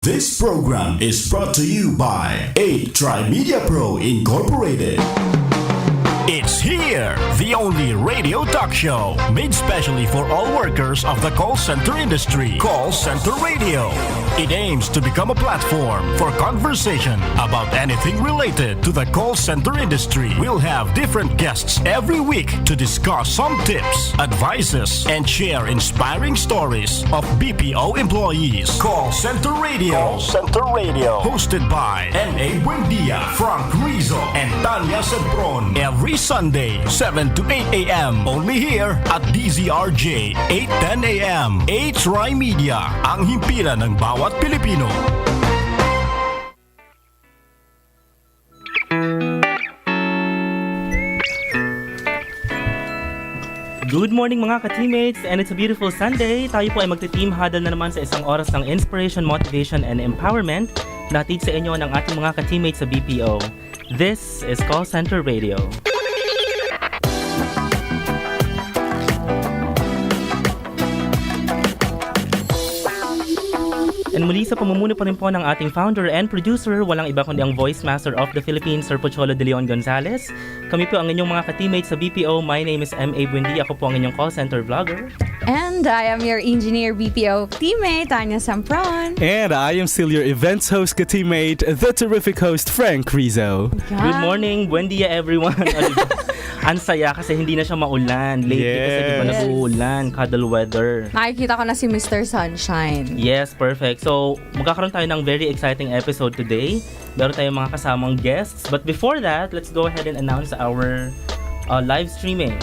This program is brought to you by Try Media Pro Incorporated. It's here, the only radio talk show made specially for all workers of the call center industry. Call Center Radio. It aims to become a platform for conversation about anything related to the call center industry. We'll have different guests every week to discuss some tips, advices, and share inspiring stories of BPO employees. Call Center Radio. Call Center Radio. Hosted by Buendia, Frank Rizzo, and Tanya Sebron. Every Sunday, 7 to 8 a.m. Only here at DZRJ, 8:10 a.m. Try Media, ang himpilan ng bawat Pilipino. Good morning mga ka-teammates, and it's a beautiful Sunday. Tayo po ay magte-team huddle na naman sa isang oras ng inspiration, motivation, and empowerment na hatid sa inyo ng ating mga ka-teammates sa BPO. This is Call Center Radio. And muli sa pamumuno pa rin po ng ating founder and producer, walang iba kundi ang voice master of the Philippines, Sir Pocholo De Leon Gonzalez. Kami po ang inyong mga ka-teammates sa BPO. My name is Buendia. Ako po ang inyong call center vlogger. And I am your engineer BPO teammate, Tanya Sebron. And I am still your events host ka-teammate, the terrific host, Frank Rizzo. Yeah. Good morning, Buendia everyone. Ang saya kasi hindi na siya maulan. Lately kasi di ba Yes. nag-uulan, cuddle weather. Nakikita ko na si Mr. Sunshine. Yes, perfect. So, magkakaroon tayo ng very exciting episode today. Meron tayong mga kasamang guests. But before that, let's go ahead and announce our live streaming.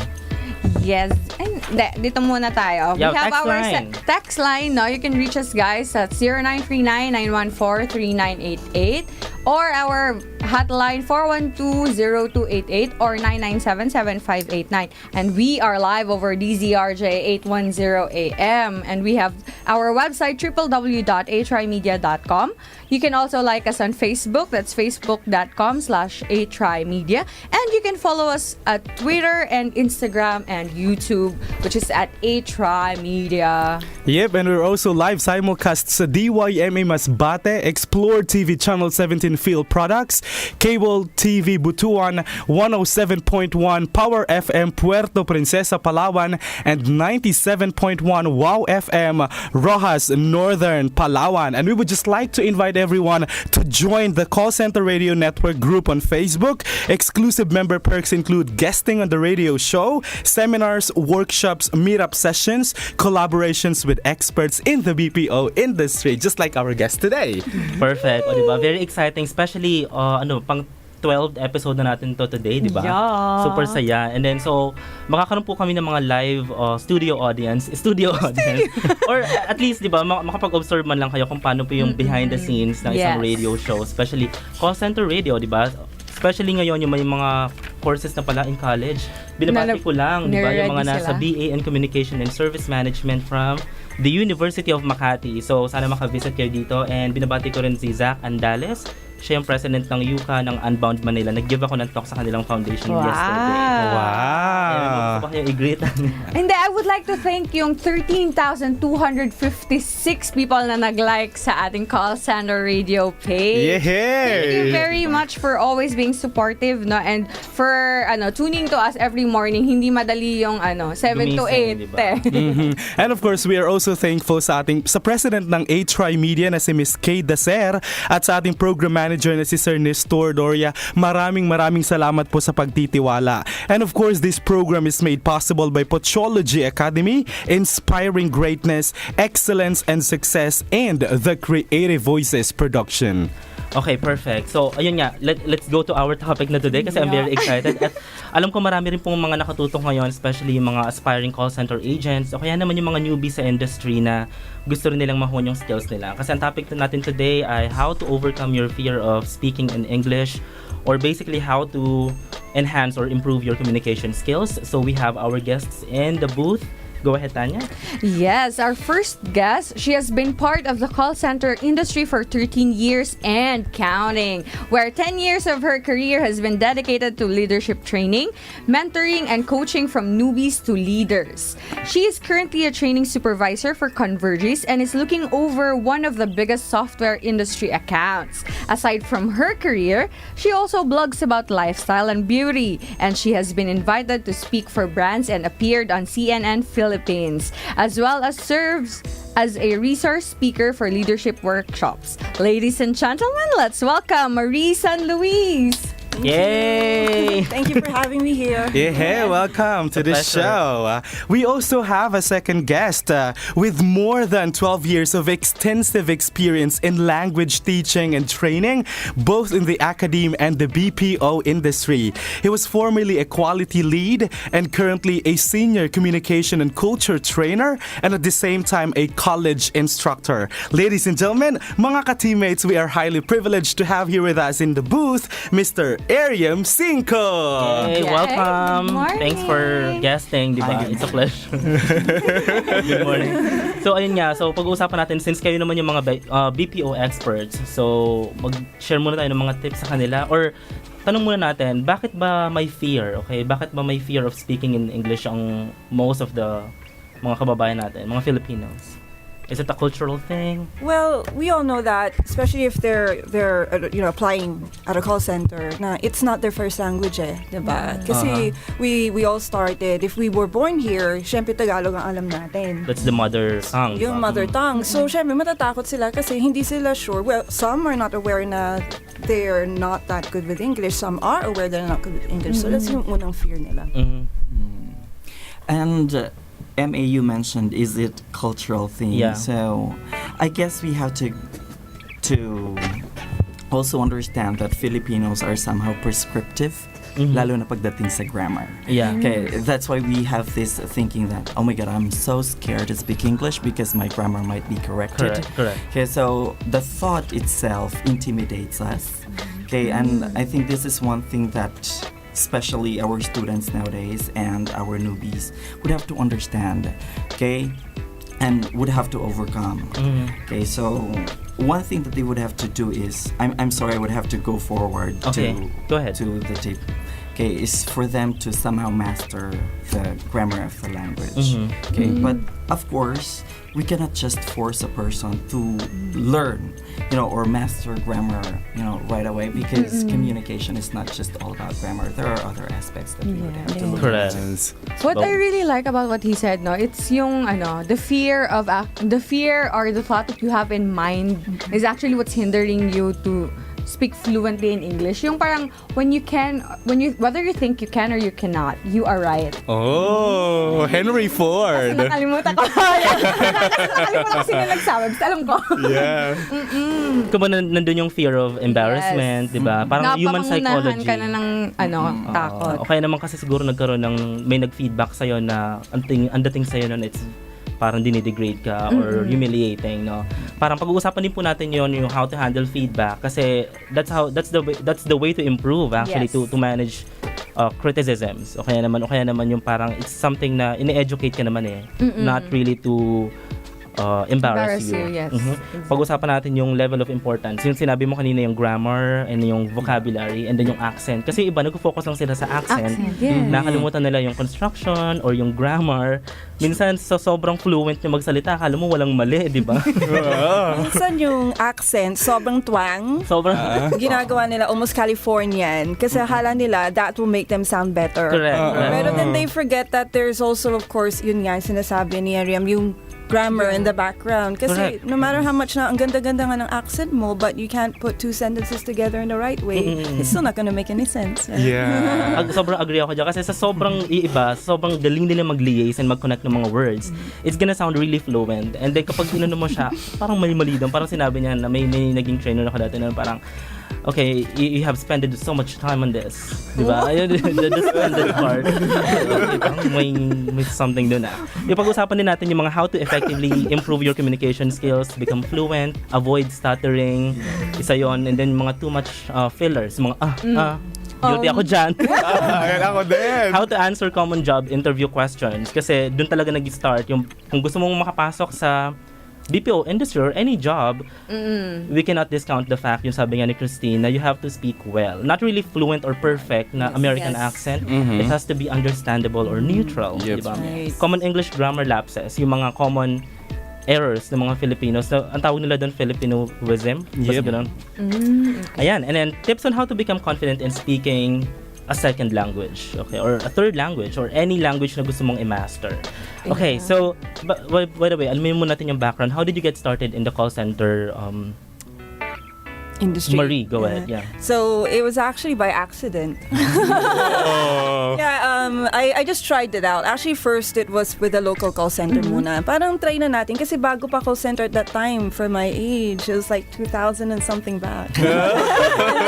Yes. And dito muna tayo. Yeah, We have text our line. text line. No? You can reach us guys at 0939-914-3988 or our hotline 412-0288 or 997-7589. And we are live over DZRJ 810 AM. And we have our website www.atrymedia.com. You can also like us on Facebook. That's facebook.com/atrymedia. And you can follow us at Twitter and Instagram and YouTube, which is at atrymedia. Yep, and we're also live simulcast sa DYMA Masbate, Explore TV Channel 17 Field Products, Cable TV Butuan, 107.1 Power FM Puerto Princesa, Palawan, and 97.1 Wow FM Rojas, Northern Palawan. And we would just like to invite everyone to join the Call Center Radio Network group on Facebook. Exclusive member perks include guesting on the radio show, seminars, workshops, meetup sessions, collaborations with experts in the BPO industry, just like our guest today. Perfect. O, diba? Very exciting. Especially, pang 12th episode na natin to today, di ba? Yeah. Super saya. And then, so, makakaroon po kami ng mga live studio audience. Or at least, di ba, makapag-observe man lang kayo kung paano po yung behind the scenes ng isang Yes. radio show. Especially, call center radio, di ba? Especially ngayon, yung may mga courses na pala in college. Binabati ko lang, di ba? Yung mga nasa sila. BA in Communication and Service Management from the University of Makati. So, sana makavisit kayo dito. And binabati ko rin si Zach Andales. Siya yung president ng UCA ng Unbound Manila. Nag-give ako ng talk sa kanilang foundation yesterday. Wow. Gusto ko kayo i-greet. And I would like to thank yung 13,256 people na nag-like sa ating Call Center Radio page. Thank you very much for always being supportive, no, and for tuning to us every morning. Hindi madali yung 7 to 8. Gumising, diba? And of course, we are also thankful sa president ng Try Media na si Miss Kay Dacer at sa ating program manager na si Sir Nestor Doria. Maraming salamat po sa pagtitiwala. And of course, this program is made possible by Pochology Academy, inspiring greatness, excellence, and success, and the Creative Voices production. Okay, perfect. So, ayun nga, let's go to our topic na today kasi I'm very excited. At alam ko marami rin pong mga nakatutok ngayon, especially yung mga aspiring call center agents o kaya naman yung mga newbies sa industry na gusto rin nilang mahon yung skills nila. Kasi ang topic natin today ay how to overcome your fear of speaking in English, or basically how to enhance or improve your communication skills. So we have our guests in the booth. Go ahead, Tanya. Yes, our first guest, she has been part of the call center industry for 13 years and counting, where 10 years of her career has been dedicated to leadership training, mentoring, and coaching from newbies to leaders. She is currently a training supervisor for Convergys and is looking over one of the biggest software industry accounts. Aside from her career, she also blogs about lifestyle and beauty, and she has been invited to speak for brands and appeared on CNN Philippines, as well as serves as a resource speaker for leadership workshops. Ladies and gentlemen, let's welcome Marie San Luis. Yay! Thank you for having me here. Yeah, welcome to the pleasure. show. We also have a second guest with more than 12 years of extensive experience in language teaching and training, both in the academe and the BPO industry. He was formerly a quality lead and currently a senior communication and culture trainer, and at the same time a college instructor. Ladies and gentlemen, mga ka-teammates, we are highly privileged to have here with us in the booth, Mr. Ariem Cinco. Hey, Yay, welcome. good morning. Thanks for guesting, di ba? It's a pleasure. Good morning. So, ayun nga. So, pag-uusapan natin, since kayo naman yung mga BPO experts, so, mag-share muna tayo ng mga tips sa kanila. Or, tanong muna natin, bakit ba may fear? Okay? Bakit ba may fear of speaking in English ang most of the mga kababayan natin, mga Filipinos? Is it a cultural thing? Well, we all know that, especially if they're applying at a call center, na it's not their first language diba? Kasi we all started, if we were born here, syempre Tagalog ang alam natin. That's the mother tongue. Yung mother tongue. So, syempre matatakot sila kasi hindi sila sure. Well, some are not aware na they're not that good with English. Some are aware they're not good with English. So, that's yung unang fear nila. And you mentioned, is it cultural thing? Yeah. So I guess we have to also understand that Filipinos are somehow prescriptive, lalo na pagdating sa grammar. Yeah. Okay, that's why we have this thinking that, oh my God, I'm so scared to speak English because my grammar might be corrected. Correct. Okay, so the thought itself intimidates us. Okay, and I think this is one thing that especially our students nowadays and our newbies would have to understand, okay, and would have to overcome. Okay, so one thing that they would have to do is, I'm sorry, I would have to go forward Go ahead. to the tip. Okay, is for them to somehow master the grammar of the language. Okay, but of course, we cannot just force a person to learn, or master grammar, right away, because communication is not just all about grammar. There are other aspects that we would have to look Correct. into. What I really like about what he said, no, it's yung the fear or the thought that you have in mind is actually what's hindering you to speak fluently in English. Yung parang whether you think you can or you cannot, you are right. Oh, Henry Ford. Nakalimutan ko. Nakalimutan ko sino nagsabi. Basta alam ko. Yeah. Kung nandun yung fear of embarrassment, di ba? Parang human Napapangunahan psychology. ka na ng takot. Okay naman kasi siguro nagkaroon may nag-feedback sa'yo na ang dating sa'yo nun, it's parang dinidegrade ka or humiliating, no? Parang pag-uusapan din po natin yung how to handle feedback kasi that's the way to improve actually, Yes. to manage criticisms. O kaya naman yung parang it's something na ine-educate ka naman not really to embarrass you. Yes. Exactly. Pag-usapan natin yung level of importance. Yung sinabi mo kanina yung grammar and yung vocabulary and then yung accent. Kasi iba, nag-focus lang sila sa accent. Yes. Nakalimutan nila yung construction or yung grammar. Minsan, sa sobrang fluent niya magsalita, akala mo walang mali, di ba? Minsan yung accent, sobrang twang. Sobrang... Ginagawa nila almost Californian kasi akala nila that will make them sound better. Correct. Pero then they forget that there's also, of course, yun nga sinasabi ni Ariem, yung grammar in the background. Kasi no matter how much na ang ganda-ganda nga ng accent mo, but you can't put two sentences together in the right way, it's still not gonna make any sense. Right? Yeah. Sobrang agree ako dyan kasi sa sobrang sobrang galing nila mag-liaise and mag-connect ng mga words, it's gonna sound really fluent. And then kapag inano mo siya, parang mali-mali doon. Parang sinabi niya na may naging trainer ako dati na parang, okay, you have spent so much time on this. Diba? Ayun, the spended part. may something doon Ipag-usapan din natin yung mga how to effectively improve your communication skills, become fluent, avoid stuttering, isa yon, and then mga too much fillers, mga Guilty ako dyan. Ayan ako din. How to answer common job interview questions. Kasi dun talaga nag-start yung kung gusto mong makapasok sa BPO industry or any job, we cannot discount the fact, yung sabi nga ni Christine, na you have to speak well. Not really fluent or perfect na American accent. It has to be understandable or neutral. Yep. Diba? Right. Common English grammar lapses, yung mga common errors ng mga Filipinos. Na, ang tawag nila doon, Filipinoism. Basta Yep. ganun. Ayan. And then, tips on how to become confident in speaking a second language, okay, or a third language, or any language na gusto mong i-master. Okay, so, by the way, alamin mo natin yung background. How did you get started in the call center Industry. Marie, go ahead. Yeah. So it was actually by accident. I just tried it out. Actually, first it was with a local call center muna. Parang try na natin kasi bago pa call center at that time for my age. It was like 2000 and something back. And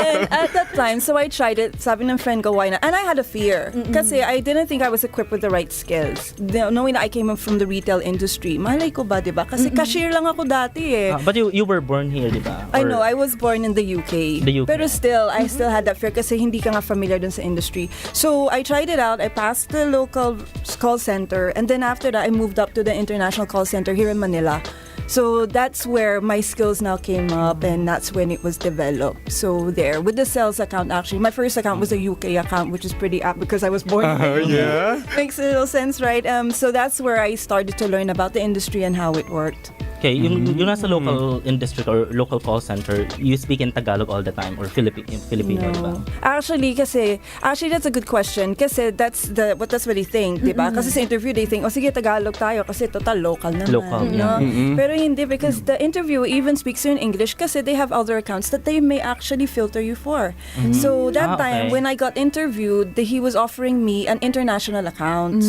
then at that time, so I tried it. Sabi ng friend ko, why not? And I had a fear kasi I didn't think I was equipped with the right skills. Knowing that I came from the retail industry, malay ko ba, diba? Kasi cashier lang ako dati eh. But you were born here, di ba? I Or- know, I was born in the UK. The UK. Pero still, I still had that fear kasi hindi ka nga familiar dun sa industry. So, I tried it out. I passed the local call center. And then after that, I moved up to the international call center here in Manila. So, that's where my skills now came up and that's when it was developed. So, there. With the sales account, actually. My first account was a UK account, which is pretty apt because I was born in the UK. Yeah. Makes a little sense, right? So, that's where I started to learn about the industry and how it worked. Okay, yung nasa local industry or local call center, you speak in Tagalog all the time or Filipino, di ba? Actually, that's a good question. Kasi that's what they think, di ba? Kasi sa interview, they think, sige, Tagalog tayo kasi total local naman. Local, yeah. No? Pero hindi, because the interview even speaks in English kasi they have other accounts that they may actually filter you for. So that time, okay. when I got interviewed, he was offering me an international account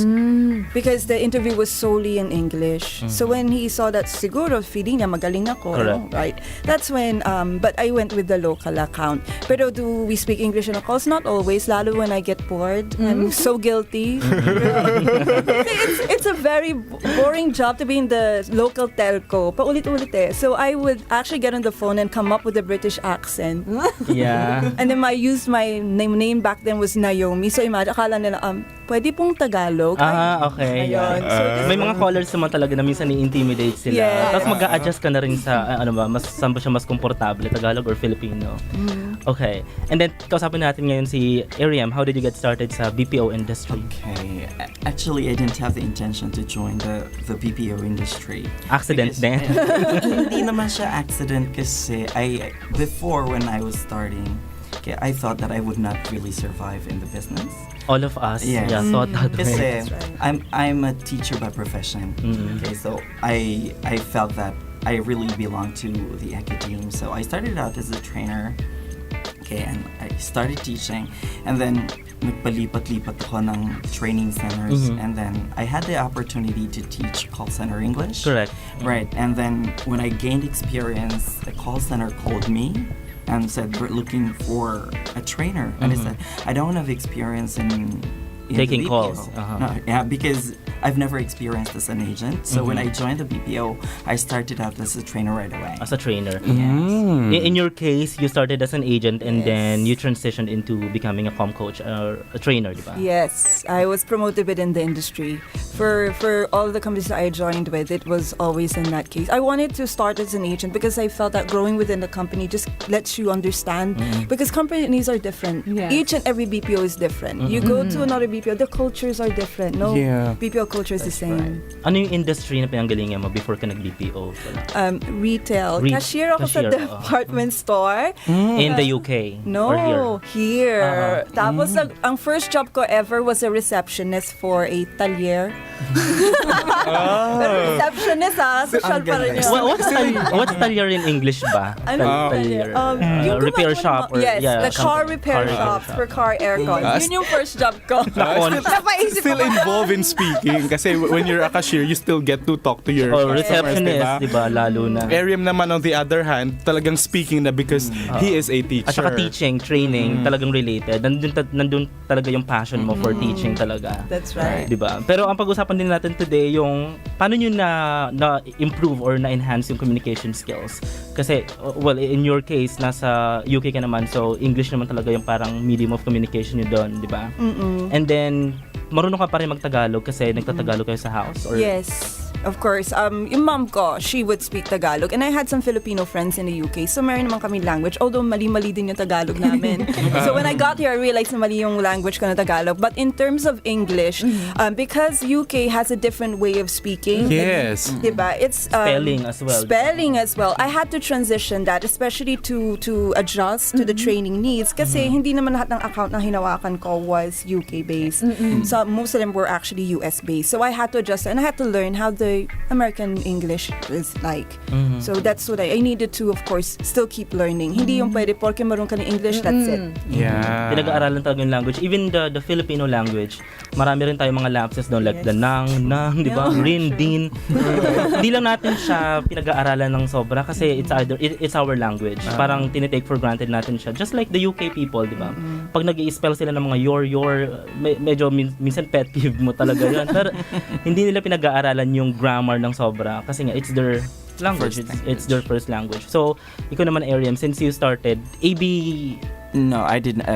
because the interview was solely in English. So when he saw that, siguro, feeling niya magaling ako. Correct. Right? That's when, but I went with the local account. Pero do we speak English in the calls? Not always, lalo when I get bored. I'm so guilty. It's a very boring job to be in the local telco. Paulit-ulit eh. So I would actually get on the phone and come up with a British accent. Yeah. And then I used my name back then was Naomi. So imagine, akala nila, pwede pong Tagalog. Okay. Ayun. So, May mga callers naman talaga na minsan ni-intimidate sila. Yes. Tapos mag-a-adjust ka na rin sa, saan ba siya mas komportable, Tagalog or Filipino. Okay. And then, kausapin natin ngayon si Ariem. How did you get started sa BPO industry? Okay, actually, I didn't have the intention to join the BPO industry. Accident din? Hindi naman siya accident kasi before when I was starting, okay, I thought that I would not really survive in the business. All of us, Yes. thought that way. Kasi I'm a teacher by profession. Okay, so I felt that I really belong to the academe. So I started out as a trainer. Okay, and I started teaching, and then nagpalipat-lipat ako ng training centers, and then I had the opportunity to teach call center English. Correct. Right, and then when I gained experience, the call center called me and said, we're looking for a trainer. And I said, I don't have experience in taking the BPO. calls. No, yeah, because I've never experienced as an agent. So when I joined the BPO, I started out as a trainer right away. As a trainer. Yes. In your case, you started as an agent and Yes. then you transitioned into becoming a comm coach or a trainer, di ba? Yes, I was promoted within the industry. For all the companies that I joined with, it was always in that case. I wanted to start as an agent because I felt that growing within the company just lets you understand. Because companies are different. Yes. Each and every BPO is different. You go to another BPO, the cultures are different. No Yeah. BPO culture is the same. Ano yung industry na pinanggalingan mo before ka nag-BPO? Retail. Cashier ako sa Cashier, department store. In the UK? No, Or here? Tapos ang first job ko ever was a receptionist for a talyer. Pero receptionist social pa rin yun. What's talyer in English ba? Talyer. Yung Repair gumagawa shop? ng- yes, the car something. repair shops for car aircon. Yun yung first job ko. on. Napaisip Still ako. involved in speaking. Kasi when you're a cashier, you still get to talk to your Or customers, receptionist, diba? Lalo na. Ariem naman on the other hand, talagang speaking na because he is a teacher. At saka teaching, training, talagang related. Nandun talaga yung passion mo for teaching talaga. That's right. Diba? Pero ang pag-usapan din natin today, yung paano nyo na-improve or na-enhance yung communication skills. Kasi, well, in your case, nasa UK ka naman, so English naman talaga yung parang medium of communication nyo doon, diba? And then, marunong ka pa rin mag-Tagalog kasi nagtatagalog kayo sa house? Or? Yes. Of course, yung mom ko, she would speak Tagalog. And I had some Filipino friends in the UK, so meron naman kaming language, although mali-mali din yung Tagalog namin. So when I got here, I realized na mali yung language ko na Tagalog. But in terms of English, because UK has a different way of speaking. Yes. Diba? It's Spelling as well. Spelling as well. I had to transition that, especially to adjust to the training needs. Kasi hindi naman lahat ng account na hinawakan ko was UK-based. So most of them were actually US-based. So I had to adjust and I had to learn how the American English is like. So that's what I needed to, of course, still keep learning. Hindi yung pwede, porque marunong ka ng English, that's it. Yeah. Pinag-aaralan talaga yung language. Even the Filipino language, marami rin tayong mga lapses doon, like the nang, di ba? Rin, din. Hindi lang natin siya pinag-aaralan ng sobra kasi it's our language. Parang tinitake for granted natin siya. Just like the UK people, di ba? Pag nag-i-spell sila ng mga your, medyo minsan pet peeve mo talaga yun. Pero hindi nila pinag-aaralan yung grammar ng sobra kasi nga it's their language. It's their first language. So, ikaw naman, Ariem, since you started, AB... No, I didn't.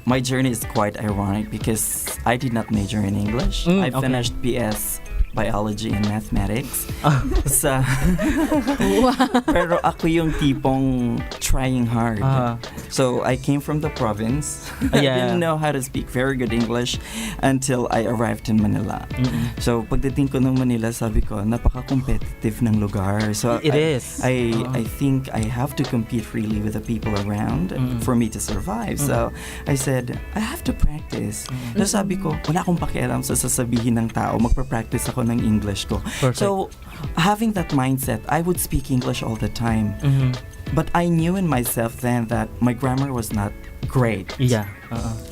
My journey is quite ironic because I did not major in English. I finished BS Biology and Mathematics. Pero ako yung tipong trying hard. So I came from the province. I didn't know how to speak very good English until I arrived in Manila. So pagdating ko ng Manila, sabi ko, napaka-competitive ng lugar. So It is. I think I have to compete freely with the people around for me to survive. So I said, I have to practice. So sabi ko, wala akong pakialam sa sasabihin ng tao. Magpa-practice ako ng English ko. Perfect. So having that mindset, I would speak English all the time. But I knew in myself then that my grammar was not great. Yeah.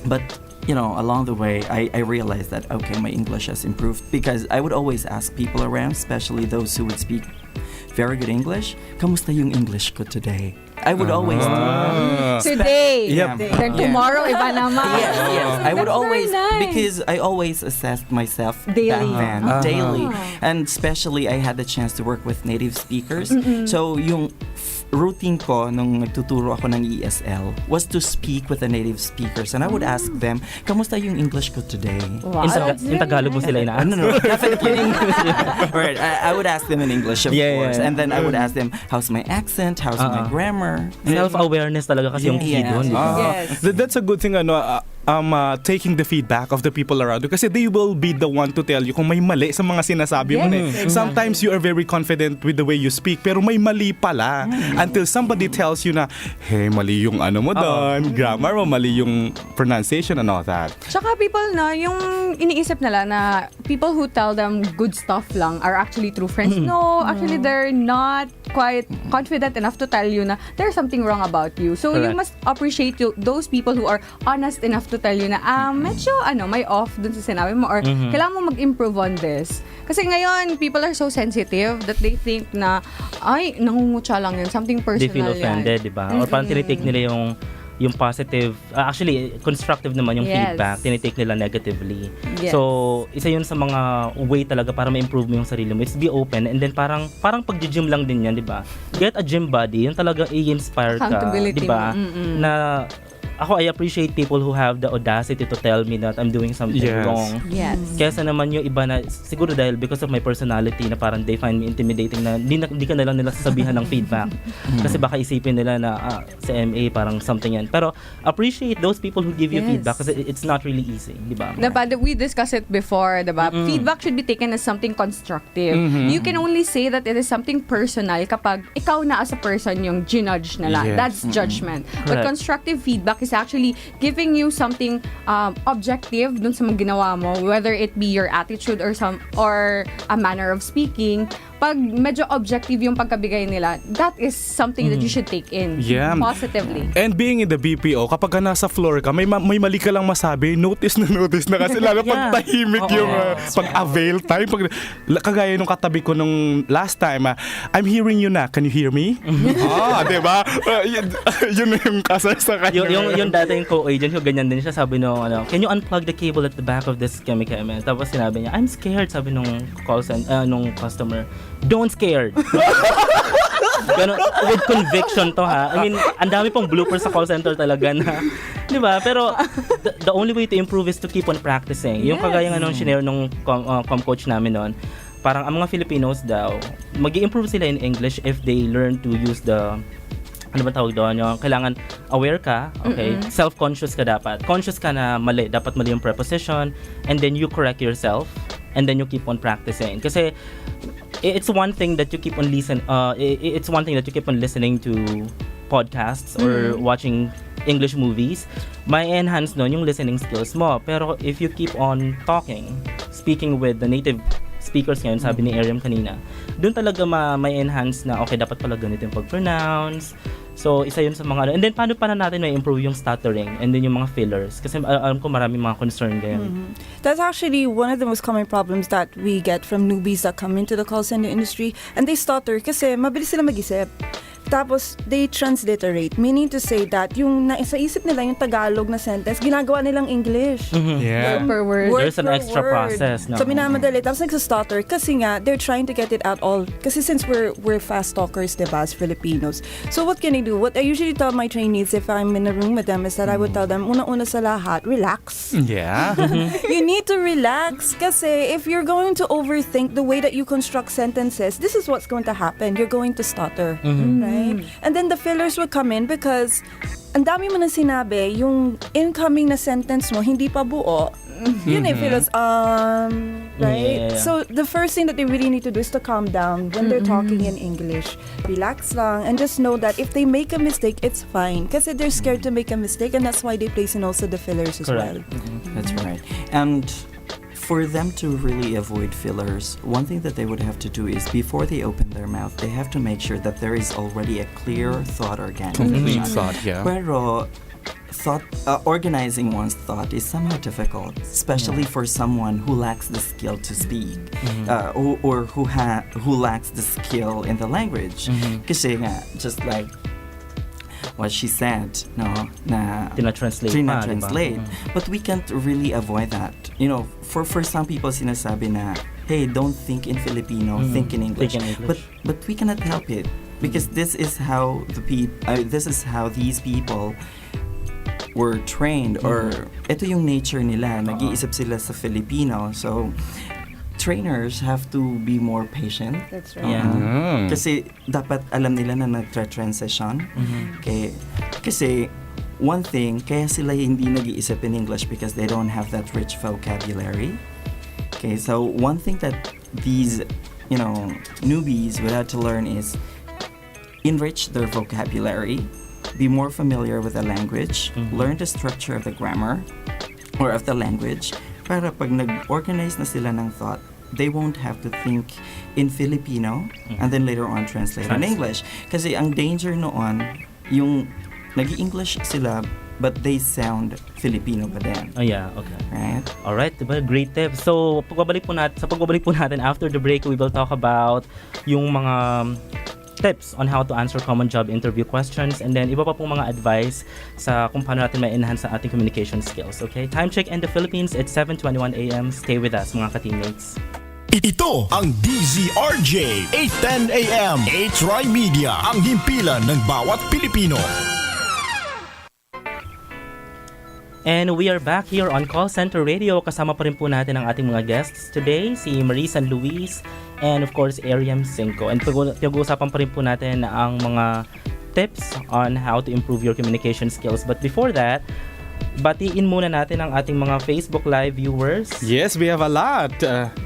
But you know, along the way, I realized that, okay, my English has improved because I would always ask people around, especially those who would speak very good English, kamusta yung English ko today? I would always Today. Yep. Then tomorrow, iba naman. Yes. I would That's very always nice. because I always assessed myself Daily. back then, daily, and especially I had the chance to work with native speakers. So yung routine ko nung nagtuturo ako ng ESL was to speak with the native speakers, and I would ask them, kamusta yung English ko today? Wow, that's In very Tagalog mo nice. sila ina. No, definitely right. I would ask them in English, of course, and then I would ask them, how's my accent? How's my grammar? Self-awareness talaga kasi yung key Yes. doon. di ba? Yes. That's a good thing, taking the feedback of the people around you kasi they will be the one to tell you kung may mali sa mga sinasabi mo. Yes, Sometimes you are very confident with the way you speak pero may mali pala until somebody tells you na, hey, mali yung ano mo doon, grammar mo, mali yung pronunciation and all that. Tsaka people na, yung iniisip nila na people who tell them good stuff lang are actually true friends. No, actually they're not quite confident enough to tell you na there's something wrong about you. So you Correct. must appreciate those people who are honest enough to tell you na medyo may off dun sa sinabi mo or kailangan mo mag-improve on this. Kasi ngayon, people are so sensitive that they think na ay, nangungutya lang yun, something They personal feel offended, di ba? Or parang tinitake nila yung positive, actually, constructive naman yung Yes. feedback, tinitake nila negatively. Yes. So, isa yun sa mga way talaga para ma-improve mo yung sarili mo. It's be open and then parang pag-gym lang din yan, di ba? Get a gym buddy, yun talaga i-inspire ka, Accountability di ba? mo. Na ako, I appreciate people who have the audacity to tell me that I'm doing something Yes. wrong. Yes. Kesa naman yung iba na, siguro dahil because of my personality na parang they find me intimidating na di ka na lang nila sasabihan ng feedback. Kasi baka isipin nila na sa MA parang something yan. Pero appreciate those people who give you Yes. feedback kasi it's not really easy, di ba? Diba, we discussed it before, diba? Feedback should be taken as something constructive. You can only say that it is something personal kapag ikaw na as a person yung ginudge nila. Yes. That's judgment. But Correct. constructive feedback is actually giving you something objective dun sa mga ginawa mo, whether it be your attitude or a manner of speaking, pag medyo objective yung pagkabigay nila, that is something that you should take in positively. And being in the BPO, kapag ka nasa floor ka, may mali ka lang masabi, notice na kasi lalo pag tahimik yung pag-avail time. Kagaya nung katabi ko nung last time, I'm hearing you na, can you hear me? Diba? Yun yung kasal sa kanya. Yung dating co-agent ko, ganyan din siya, sabi nung, can you unplug the cable at the back of this chemical? Tapos sinabi niya, I'm scared, sabi nung nung customer. Don't scared. Ganun, with conviction to ha. I mean, ang dami pong bloopers sa call center talaga na, di ba? Pero the only way to improve is to keep on practicing. Yung kagaya nga nung shinare nung coach namin noon, parang ang mga Filipinos daw, mag-i-improve sila in English if they learn to use the ano ba tawag doon? Yung kailangan aware ka, okay? Self-conscious ka dapat. Conscious ka na dapat mali yung preposition, and then you correct yourself, and then you keep on practicing. Kasi it's one thing that you keep on listening to podcasts or watching English movies. May enhance nun yung listening skills mo. Pero if you keep on speaking with the native speakers ngayon, sabi ni Ariem kanina, doon talaga may enhance na okay, dapat pala ganito yung pag-pronounce. So, isa yun sa mga and then, paano pa na natin may improve yung stuttering and then yung mga fillers? Kasi alam ko maraming mga concern ganyan. That's actually one of the most common problems that we get from newbies that come into the call center industry, and they stutter kasi mabilis sila mag-isip. Tapos, they transliterate, meaning to say that yung nasa isip nila yung Tagalog na sentence, ginagawa nilang English. Word per word. There's an extra process. No? So, minamadali. Tapos, nagsa-stutter kasi nga, they're trying to get it out all. Kasi since we're fast talkers, diba, as Filipinos. So, what can I do? What I usually tell my trainees if I'm in a room with them is that I would tell them, una-una sa lahat, relax. Yeah. You need to relax kasi if you're going to overthink the way that you construct sentences, this is what's going to happen. You're going to stutter. Right? And then the fillers will come in because ang dami mo na sinabi, yung incoming na sentence mo, hindi pa buo. Yun fillers, right? Yeah. So the first thing that they really need to do is to calm down when they're talking in English. Relax lang and just know that if they make a mistake, it's fine. Kasi they're scared to make a mistake, and that's why they place in also the fillers as well. That's right. And for them to really avoid fillers, one thing that they would have to do is before they open their mouth, they have to make sure that there is already a clear thought organization. Complete thought, yeah. Pero organizing one's thought is somehow difficult, especially for someone who lacks the skill to speak, or who lacks the skill in the language. Kasi nga, just like what she said, no, na Tina-translate. But we can't really avoid that. You know, for some people, sinasabi na, hey, don't think in Filipino, think in English. But we cannot help it because this is how these people were trained, or ito yung nature nila, nag-iisip sila sa Filipino. So trainers have to be more patient. That's right. Yeah. Kasi dapat alam nila na nagtra-transition. Kasi one thing, kaya sila hindi nag-iisip in English because they don't have that rich vocabulary. Okay, so one thing that these, newbies would have to learn is enrich their vocabulary, be more familiar with the language, learn the structure of the grammar or of the language, para pag nag-organize na sila ng thought, they won't have to think in Filipino and then later on translate in English. Kasi ang danger noon, yung nag-English sila but they sound Filipino pa din. Oh yeah, okay. Right? Alright, diba? Great tips. So, pagbabalik po natin after the break, we will talk about yung mga tips on how to answer common job interview questions, and then iba pa pong mga advice sa kung paano natin ma-enhance ang ating communication skills. Okay? Time check in the Philippines, it's 7:21 a.m. Stay with us, mga ka-teammates. Ito ang DZRJ 8:10 a.m. Try Media, ang himpilan ng bawat Pilipino. And we are back here on Call Center Radio. Kasama pa rin po natin ang ating mga guests today, si Marie San Luis and of course Ariem Cinco. And pag-uusapan pa rin po natin ang mga tips on how to improve your communication skills. But before that, batiin muna natin ang ating mga Facebook Live viewers. Yes, we have a lot.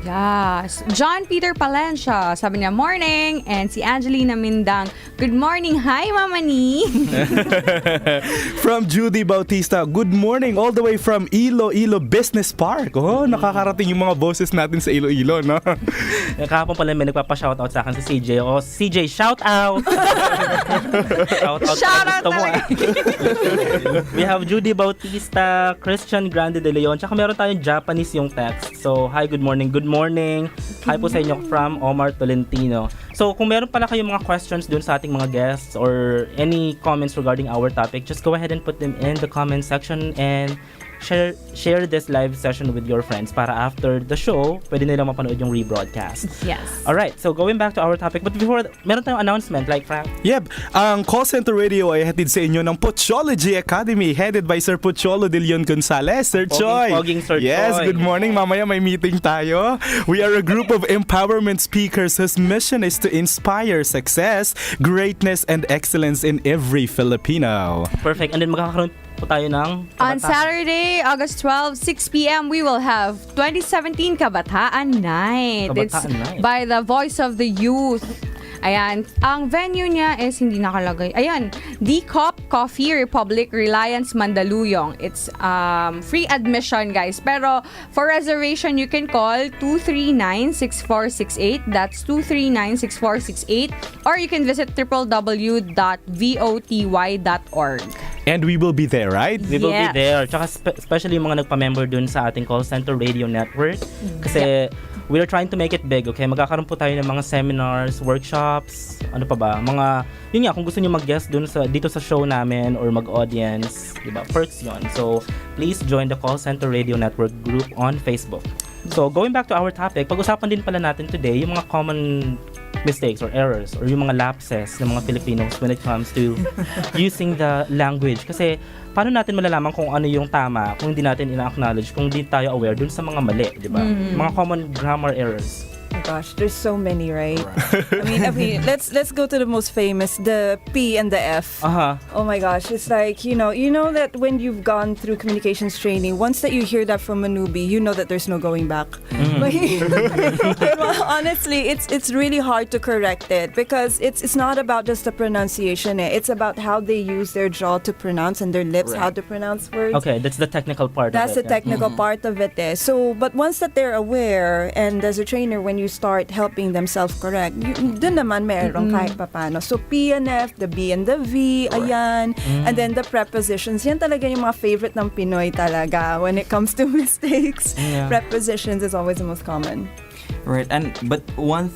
Yes. John Peter Palencia, sabi niya, morning. And si Angelina Mindang, good morning. Hi, Mama Ni. From Judy Bautista, good morning all the way from Iloilo Business Park. Oh, nakakarating yung mga boses natin sa Iloilo, no? Kahapon pala may nagpapa-shoutout sa akin si CJ. O, CJ, shout out! Shout out talaga. We have Judy Bautista, Christian Grande de Leon, tsaka meron tayong Japanese yung text. So, hi, good morning. Good morning. Hi po sa inyo from Omar Tolentino. So, kung meron pala kayong mga questions dun sa ating mga guests or any comments regarding our topic, just go ahead and put them in the comment section and share this live session with your friends para after the show, pwede nila mapanood yung rebroadcast. Yes. Alright, so going back to our topic, but before, meron tayong announcement, like Frank? Yep, ang Call Center Radio ay hatid sa inyo ng Pochology Academy headed by Sir Pocholo de Leon Gonzalez. Sir Choi. Poging Sir Yes, Choi. good morning. Mamaya may meeting tayo. We are a group of empowerment speakers whose mission is to inspire success, greatness, and excellence in every Filipino. Perfect. And then magkakaroon po tayo ng On Saturday, August 12, 6 p.m., we will have 2017 Kabataan Night. It's Kabataan Night. by the Voice of the Youth. Ayan, ang venue niya is hindi nakalagay. Ayan, D-Cop Coffee Republic Reliance Mandaluyong. It's free admission, guys. Pero for reservation, you can call 239-6468. That's 239-6468. Or you can visit www.voty.org. And we will be there, right? We will Yes. be there. Tsaka especially yung mga nagpa-member dun sa ating call center radio network. Kasi we are trying to make it big, okay? Magkakaroon po tayo ng mga seminars, workshops, ano pa ba? Yun nga, kung gusto niyo mag-guest dun dito sa show namin or mag-audience, di ba? Perks yun. So, please join the Call Center Radio Network group on Facebook. So, going back to our topic, pag-usapan din pala natin today yung mga common mistakes or errors or yung mga lapses ng mga Filipinos when it comes to using the language. Kasi paano natin malalaman kung ano yung tama kung hindi natin ina-acknowledge, kung hindi tayo aware dun sa mga mali, di ba? Mga common grammar errors. Oh gosh, there's so many, right? I mean, let's go to the most famous, the P and the F. Oh my gosh, it's like, you know that when you've gone through communications training, once that you hear that from a newbie, you know that there's no going back. But well, honestly, it's really hard to correct it because it's not about just the pronunciation. It's about how they use their jaw to pronounce and their lips, how to pronounce words. Okay, that's the technical part That's of it. the technical part of it. So, but once that they're aware, and as a trainer, when you start helping them self-correct, dun naman meron kahit papano. So, P and F, the B and the V, ayan. And then the prepositions. Yan talaga yung mga favorite ng Pinoy talaga when it comes to mistakes. Yeah. Prepositions is always the most common. Right, but one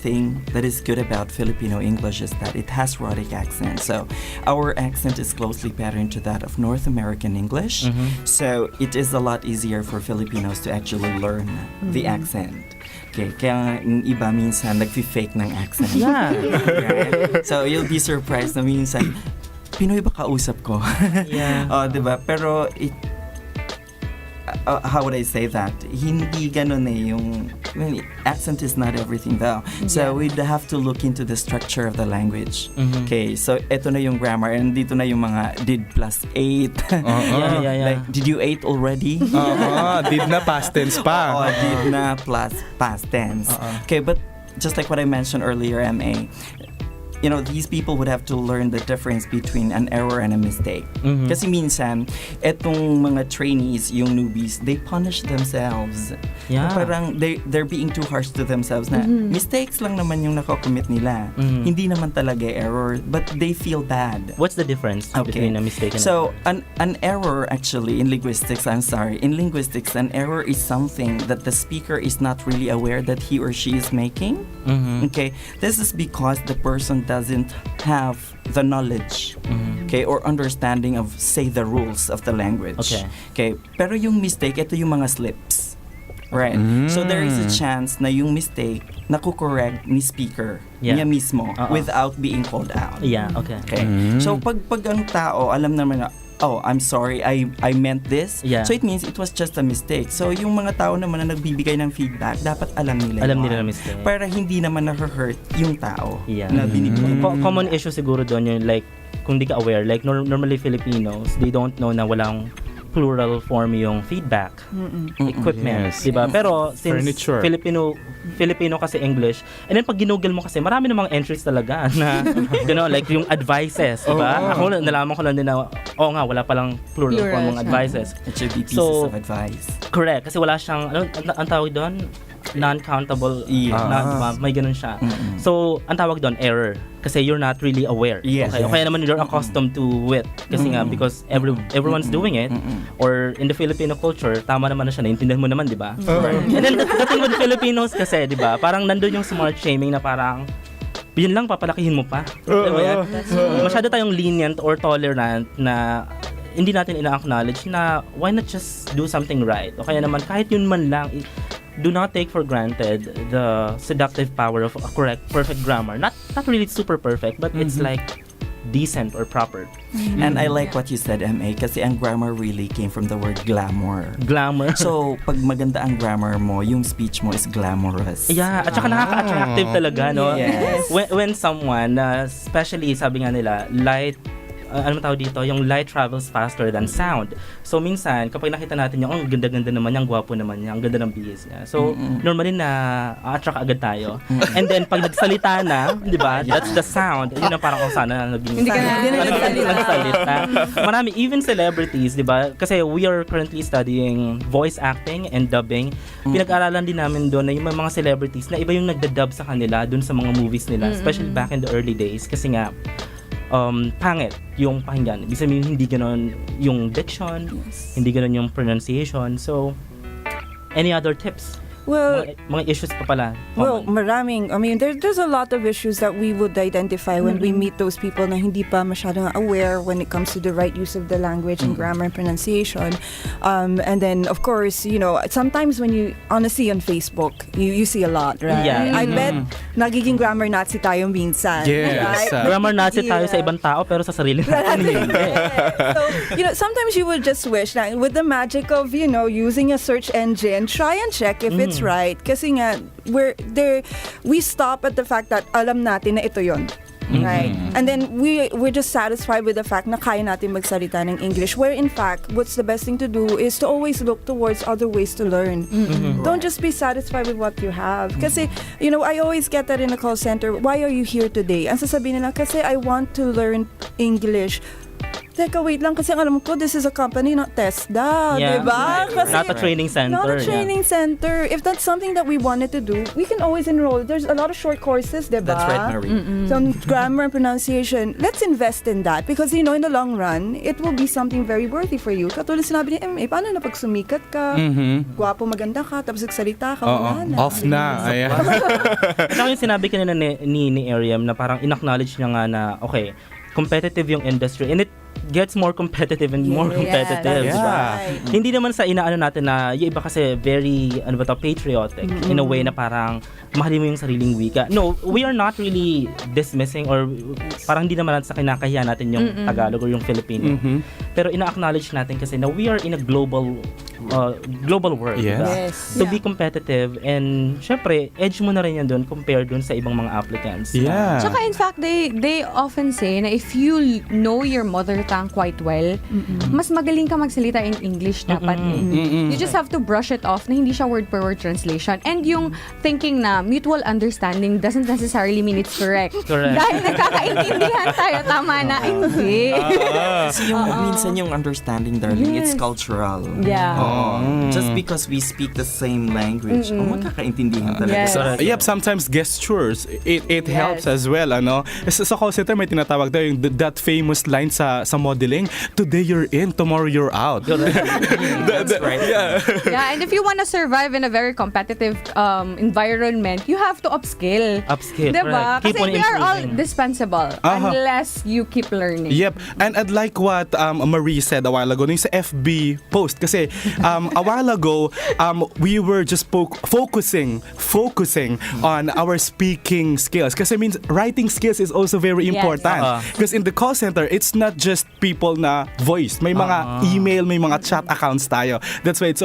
thing that is good about Filipino English is that it has rhotic accent. So our accent is closely patterned to that of North American English. So it is a lot easier for Filipinos to actually learn the accent. Okay, kaya yung iba minsan nagfi-fake ng accent. Yeah. Right? So you'll be surprised na minsan, Pinoy ba kausap ko? Yeah. Diba? Pero how would I say that? Hindi ganun yung accent is not everything though. So we'd have to look into the structure of the language. Okay, so eto na yung grammar and dito na yung mga did plus 8. Yeah. Like, did you 8 already? Did na past tense pa. Did na plus past tense. Okay, but just like what I mentioned earlier, MA, these people would have to learn the difference between an error and a mistake. Kasi minsan, etong mga trainees, yung newbies, they punish themselves. Yeah. Parang they're being too harsh to themselves na mistakes lang naman yung nakakommit nila. Hindi naman talaga error, but they feel bad. What's the difference between a mistake and So, an error actually in linguistics, an error is something that the speaker is not really aware that he or she is making. Okay, this is because the person doesn't have the knowledge, okay, or understanding of, say, the rules of the language. Okay. Pero yung mistake, ito yung mga slips. Right. So there is a chance na yung mistake nakukorrect ni speaker niya mismo without being called out. Yeah, okay. So pag ang tao alam naman na, oh, I'm sorry, I meant this. Yeah. So it means it was just a mistake. So yung mga tao naman na nagbibigay ng feedback, dapat alam nila na mistake. Para hindi naman na-hurt yung tao Yeah. na binibigay. Common issue siguro doon yung like, kung di ka aware, like normally Filipinos, they don't know na walang plural form yung feedback, equipment, Yes. di ba? Pero since Furniture. Filipino kasi English, and then pag ginugol mo kasi, marami namang entries talaga na, like yung advices, di ba? Ako, nalaman ko lang din na, nga, wala palang plural form ng advices. It should be pieces So, of advice. Correct, kasi wala siyang, ang tawag doon? Non-countable. Yeah. May ganun siya. So, ang tawag doon, error. Kasi you're not really aware. Yes. Okay? Kaya naman you're accustomed to it. Kasi nga, because everyone's doing it. Or in the Filipino culture, tama naman na siya. Naintindihan mo naman, di ba? And then, the thing with Filipinos kasi, di ba? Parang nandun yung smart shaming na parang, yun lang, papalakihin mo pa. Diba yan? Masyado tayong lenient or tolerant na hindi natin ina-acknowledge na why not just do something right? O kaya naman, kahit yun man lang, do not take for granted the seductive power of a correct, perfect grammar. Not really super perfect, but it's like decent or proper. And I like what you said, MA, kasi ang grammar really came from the word glamour. Glamour. So, pag maganda ang grammar mo, yung speech mo is glamorous. Yeah, at saka nakaka-attractive talaga, no? Yes. When someone, especially sabi nga nila, ano tawag dito, yung light travels faster than sound. So minsan, kapag nakita natin yung, ang ganda-ganda naman niya, ang gwapo naman niya, ang ganda ng bihis niya. So, normally na attract agad tayo. And then, pag nagsalita na, di ba, that's the sound. Yun ang parang kung sana naging Hindi ka na nagsalita. Marami, even celebrities, di ba? Kasi we are currently studying voice acting and dubbing. Pinag-aralan din namin doon na yung mga celebrities na iba yung nagda-dub sa kanila doon sa mga movies nila, especially back in the early days. Kasi nga, pangit yung pakinggan. Ibig sabihin, hindi ganon yung diction, hindi ganon yung pronunciation. So, any other tips? Well, Mga issues pa pala. well, common. maraming. I mean, there's a lot of issues that we would identify when we meet those people na hindi pa masyadong aware when it comes to the right use of the language and grammar and pronunciation. And then, of course, sometimes when you, honestly, on Facebook, you see a lot, right? Yeah. I bet nagiging grammar Nazi tayo minsan. Yes. Right? Grammar Nazi tayo sa ibang tao pero sa sarili natin hindi. So, sometimes you would just wish that with the magic of, using a search engine, try and check if it's right. Kasi nga, we stop at the fact that alam natin na ito yon. Right? And then we're just satisfied with the fact na kaya natin magsalita ng English, where in fact, what's the best thing to do is to always look towards other ways to learn. Don't just be satisfied with what you have. Kasi, I always get that in a call center, why are you here today? Ang sasabihin nila, kasi I want to learn English. Teka, wait lang, kasi alam ko, this is a company, not TESDA, Yeah. diba? Kasi, Not a training center. not a training center. If that's something that we wanted to do, we can always enroll. There's a lot of short courses, diba? That's right, Marie. Some grammar and pronunciation. Let's invest in that because, in the long run, it will be something very worthy for you. Katulad sinabi ni MA, paano na pag sumikat ka, gwapo, maganda ka, tapos nagsalita ka, wala na. Off na. Ayan. Saka yung sinabi kanina ni Ariem na parang in-acknowledge niya nga na, okay, competitive yung industry and it gets more competitive and more competitive. that's Diba? right. Hindi naman sa inaano natin na yung iba kasi very patriotic in a way na parang mahalin mo yung sariling wika. No, we are not really dismissing or parang hindi naman sa kinakahiya natin yung Tagalog or yung Filipino. Pero ina-acknowledge natin kasi na we are in a global world. Yes. Diba? Yes. To be competitive and syempre, edge mo na rin yan doon compared doon sa ibang mga applicants. Yeah. Tsaka in fact, they often say na if you know your mother tongue quite well, mas magaling ka magsalita in English dapat You just have to brush it off na hindi siya word per word translation. And yung thinking na mutual understanding doesn't necessarily mean it's correct. Correct. Dahil nagkakaintindihan tayo, tama na, hindi. Kasi minsan yung understanding, darling, it's cultural. Yeah. Just because we speak the same language, magkakaintindihan talaga. Yes. Yep, sometimes gestures, it helps as well, ano. Sa call center may tinatawag tayo yung that famous line sa modeling, today you're in, tomorrow you're out. That's right. Yeah, and if you want to survive in a very competitive environment, you have to upskill. Upskill, Diba? correct. Keep Kasi on we are all improving. dispensable unless you keep learning. Yep. And I'd like what Marie said a while ago yung sa FB post kasi a while ago we were just focusing on our speaking skills kasi means writing skills is also very important because in the call center it's not just people na voice, may mga email, may mga chat accounts tayo. That's why it's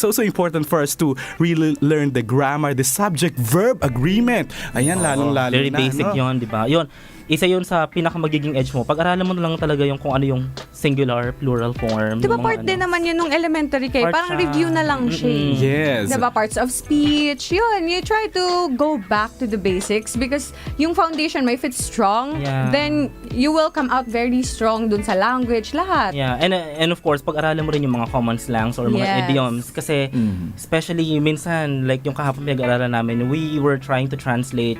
also important for us to really learn the grammar, the subject verb agreement. Ayan, lalong-lalo Very na, basic no? yon, di ba? Yun, isa yun sa pinakamagiging edge mo. Pag-aralan mo na lang talaga yung kung ano yung singular, plural form. Diba yung mga part din naman yun nung elementary kayo? Part Parang siya. review na lang siya. Yes. Diba parts of speech? Yun, you try to go back to the basics because yung foundation mo, if it's strong, Yeah. then you will come out very strong dun sa language, lahat. Yeah, and of course, pag-aralan mo rin yung mga common slangs or mga Yes. idioms. Kasi, especially minsan, like yung kahapon pinag-aralan namin, we were trying to translate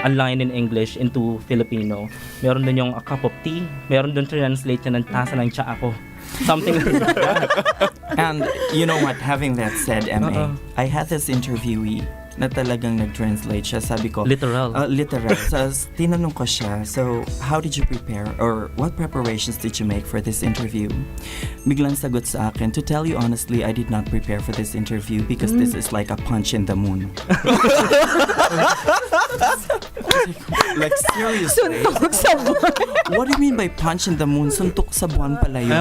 a line in English into Filipino. Meron dun yung a cup of tea, meron dun translate na ng tasa ng tsa ako. Something like that. And you know what, having that said, MA, I had this interviewee na talagang nag-translate siya. Sabi ko, Literal. Literal. So, tinanong ko siya, so, how did you prepare or what preparations did you make for this interview? Biglang sagot sa akin, to tell you honestly, I did not prepare for this interview because this is like a punch in the moon. Like, seriously? Suntok sa buwan. What do you mean by punch in the moon? Suntok sa buwan pala yun.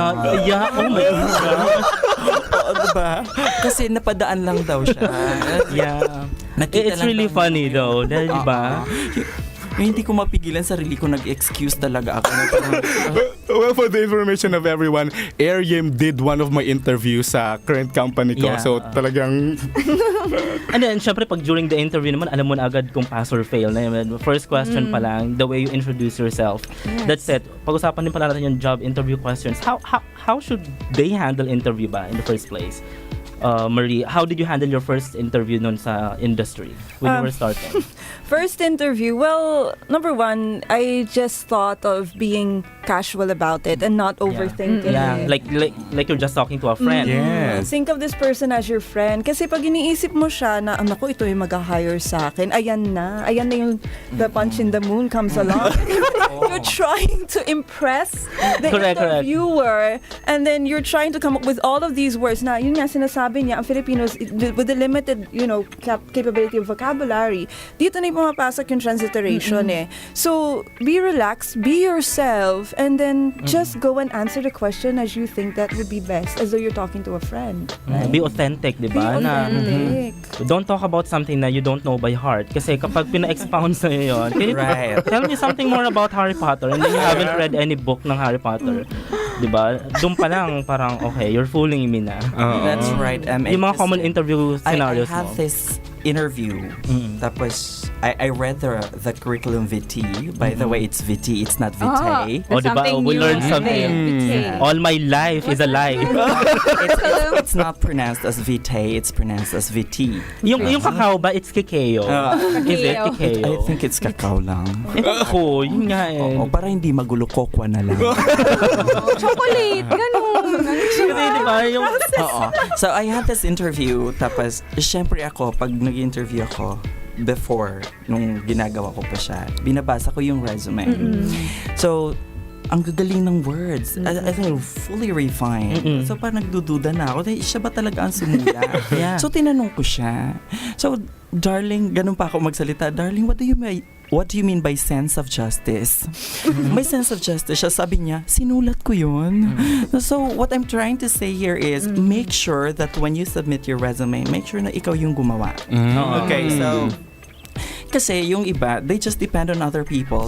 Yeah, oh my God. Oo, diba? Kasi napadaan lang daw siya. Yeah. Nakita It's lang really daw funny niya. though, dahil diba? Hindi ko mapigilan sarili ko, nag-excuse talaga ako. Na parang, Well, for the information of everyone, Ariem did one of my interviews sa current company ko. Yeah. So, talagang... And then, syempre, pag during the interview naman, alam mo na agad kung pass or fail na yun. First question pa lang, the way you introduce yourself. Yes. That's it. Pag-usapan din pala natin yung job interview questions. How should they handle interview ba in the first place? Marie, how did you handle your first interview nun sa industry when you were starting? First interview, well, number one, I just thought of being casual about it and not overthinking Yeah, it. like you're just talking to a friend. Yes. Think of this person as your friend. Kasi pag iniisip mo siya na, naku, ito yung mag-hire sa akin, ayan na yung the punch in the moon comes along. You're trying to impress the Correct. interviewer, and then you're trying to come up with all of these words. Na, yun nga sinasabi niya, ang Filipinos, with the limited, capability of vocabulary, dito na yung pumapasok yung transliteration eh. So, be relaxed, be yourself, and then just go and answer the question as you think that would be best, as though you're talking to a friend. Right? Be authentic, di Be ba? authentic. Don't talk about something na you don't know by heart. Kasi kapag pina-expound sa'yo yun, can you Right. tell me something more about Harry Potter and then you haven't read any book ng Harry Potter. Di ba? Doon pa lang parang, okay, you're fooling me na. That's right. Yung mga common interview scenarios I had mo. this interview. Tapos, I read the curriculum vitae. By the way, it's vitae, it's not vitae. Oh, diba? We learned something. All my life is a lie. It's not pronounced as vitae, it's pronounced as vitae. yung kakao ba, it's kikeo. Is it kikeo? I think it's kakao lang. Ako, yun nga eh. Oo, para hindi magulo, kokwa na lang. Chocolate, ganun. Kasi diba, yung... Oo. So, I had this interview, tapos, syempre ako, pag nag-interview ako, before, nung ginagawa ko pa siya, binabasa ko yung resume. So, ang gagaling ng words. I think fully refined. So, parang nagdududa na ako. Siya ba talaga ang sumula? Yeah. So, tinanong ko siya. So, darling, ganun pa ako magsalita. Darling, what do you mean by sense of justice? May sense of justice siya. Sabi niya, sinulat ko yun. So, what I'm trying to say here is, make sure that when you submit your resume, make sure na ikaw yung gumawa. Okay, so... Kasi yung iba, they just depend on other people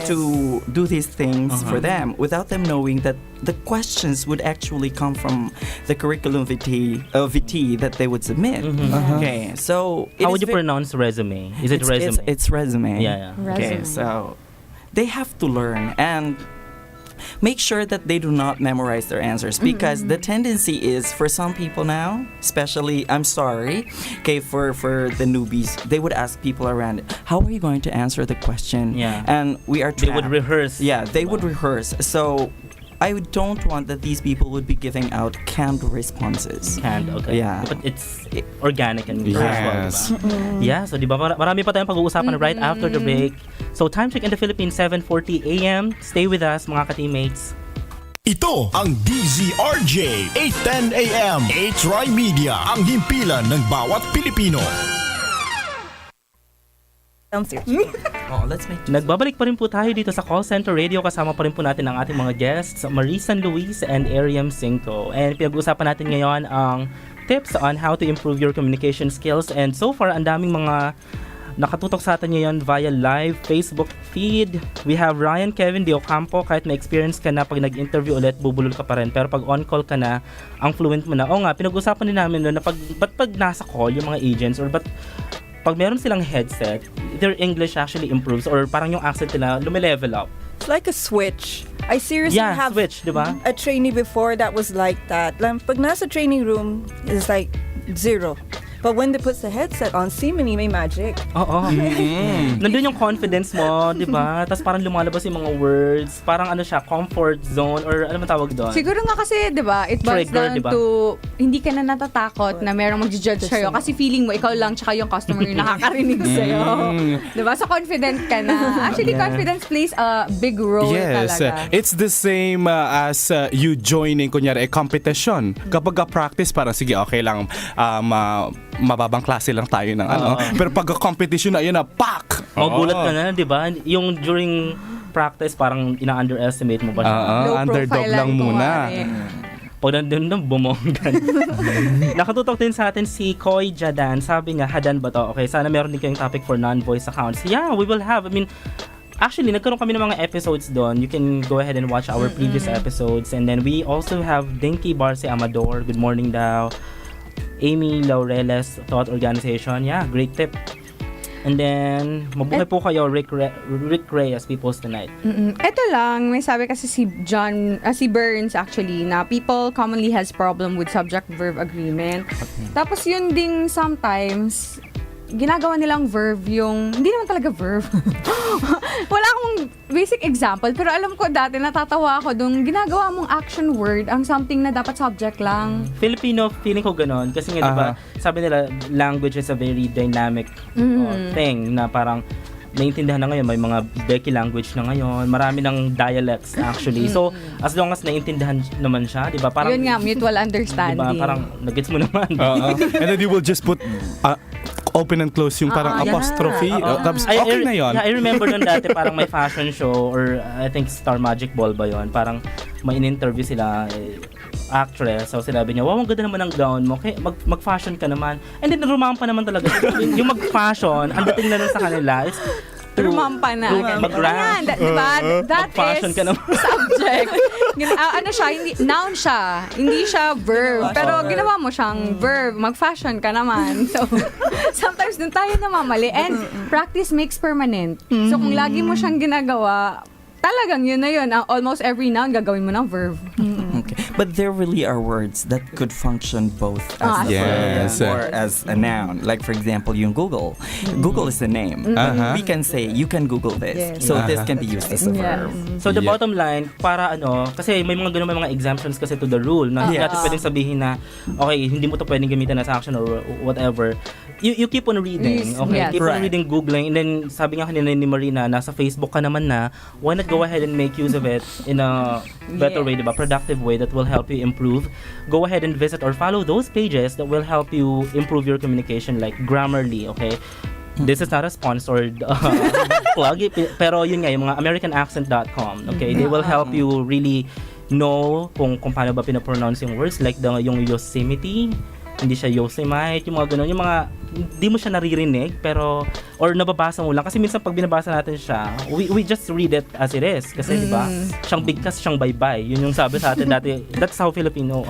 to do these things for them without them knowing that the questions would actually come from the curriculum vitae that they would submit. Okay, so... How would you pronounce resume? Is it resume? It's resume. Yeah. Okay, so they have to learn and make sure that they do not memorize their answers because the tendency is for some people now, especially, I'm sorry, okay, for the newbies, they would ask people around, how are you going to answer the question? Yeah. And we are They would trapped. rehearse. Yeah, they would rehearse. So I don't want that these people would be giving out canned responses. Canned, okay. Yeah. But it's organic and Yes. casual, diba? Yeah, so diba, marami pa tayong pag-uusapan right after the break. So time check in the Philippines, 7:40 a.m. Stay with us, mga ka-teammates. Ito ang DZRJ 8:10 AM. Try Media, ang himpilan ng bawat Pilipino. Downstairs. Oh, let's make Nagbabalik pa rin po tayo dito sa Call Center Radio. Kasama pa rin po natin ang ating mga guests, Marie San Luis and Ariem Cinco. And pinag-uusapan natin ngayon ang tips on how to improve your communication skills. And so far, ang daming mga Nakatutok sa atin ngayon via live Facebook feed. We have Ryan Kevin De Ocampo. Kahit may experience ka na, pag nag-interview ulit, bubulol ka pa rin. Pero pag on-call ka na, ang fluent mo na. O nga, pinag-usapan din namin na ba't pag nasa call yung mga agents or ba't pag meron silang headset, their English actually improves or parang yung accent nila lumilevel up. It's like a switch. I seriously have switch, diba? a trainee before that was like that. Like, pag nasa training room, it's like 0. But when they puts the headset on, seemingly may magic. Oo. Nandun yung confidence mo, di ba? Tapos parang lumalabas yung mga words. Parang ano siya, comfort zone or ano man tawag doon? Siguro nga kasi, di ba, it boils Trigger, down diba? to natatakot, hindi ka na natatakot na merong mag-judge sa'yo kasi feeling mo, ikaw lang tsaka yung customer yung nakakarinig sa'yo. Di ba? So, confident ka na. Actually, confidence plays a big role talaga. It's the same as you joining, kunyari, a competition. Kapag practice, parang sige, okay lang, mababang klase lang tayo ng ano. Pero pag competition na, yun na, pak! Magulat ka na, di ba? Yung during practice, parang ina-underestimate mo ba siya? Low Underdog profile lang muna. Pag nandun na, bumonggan. Nakatutok din sa atin si Koy Jadan. Sabi nga, hadan ba to? Okay, sana meron din kayong topic for non-voice accounts. Yeah, we will have. I mean, actually, nagkaroon kami ng mga episodes doon. You can go ahead and watch our previous episodes. And then we also have Dinky Barce Amador. Good morning daw. Amy Laureles Thought Organization. Yeah, great tip. And then, mabuhay po kayo, Rick Reyes, People's Tonight. Ito lang, may sabi kasi si Burns actually, na people commonly has problem with subject-verb agreement. Tapos yun ding sometimes, ginagawa nilang verb yung, hindi naman talaga verb. Wala akong basic example, pero alam ko dati, natatawa ako dun, ginagawa mong action word ang something na dapat subject lang. Filipino, feeling ko ganon. Kasi nga, diba, sabi nila, language is a very dynamic thing na parang naiintindihan na ngayon, may mga Becky language na ngayon, marami ng dialects actually. So, as long as naiintindihan naman siya, diba, parang Yun nga, mutual understanding. diba, parang nagets mo naman. And then you will just put open and close yung parang apostrophe. Tapos okay na yun. Yeah, I remember nun dati parang may fashion show or I think Star Magic Ball ba yun. Parang may in-interview sila actress. So sinabi niya, wow, ang ganda naman ang gown mo. Okay, mag-fashion ka naman. And then rumampa naman talaga. Yung mag-fashion, ang dating na nun sa kanila is Rumampa na. Mag-rank. Diba? That Mag-fashion is ka naman. subject. Ano siya, noun siya. Hindi siya verb. Pero ginawa mo siyang verb. Mag-fashion ka naman. So, sometimes dun tayo namamali. And practice makes permanent. So, kung lagi mo siyang ginagawa, talagang yun na yun. Almost every noun, gagawin mo ng verb. Okay. But there really are words that could function both as a verb or as a noun. Like, for example, yung Google. Google is a name. We can say, you can Google this. Yes. So this can be used as a verb. So the bottom line, para kasi may mga ganun, may mga exemptions kasi to the rule na hindi natin pwedeng sabihin na, okay, hindi mo to pwedeng gamitin as action or whatever. You keep on reading, okay? Yes. Keep on reading, Googling, and then sabi nga kanina ni Marina, nasa Facebook ka naman na, why not go ahead and make use of it in a better way, diba? Productive way that will help you improve. Go ahead and visit or follow those pages that will help you improve your communication, like Grammarly, okay? This is not a sponsored plug, pero yun nga, yung mga AmericanAccent.com, okay? They will help you really know kung paano ba pinapronounce yung words, like yung Yosemite, hindi siya Yosemite, yung mga ganun, yung mga hindi mo siya naririnig pero or nababasa mo lang kasi minsan pag binabasa natin siya, we just read it as it is kasi di ba? Siyang bigkas, siyang bye-bye. Yun yung sabi sa atin dati. That's how Filipino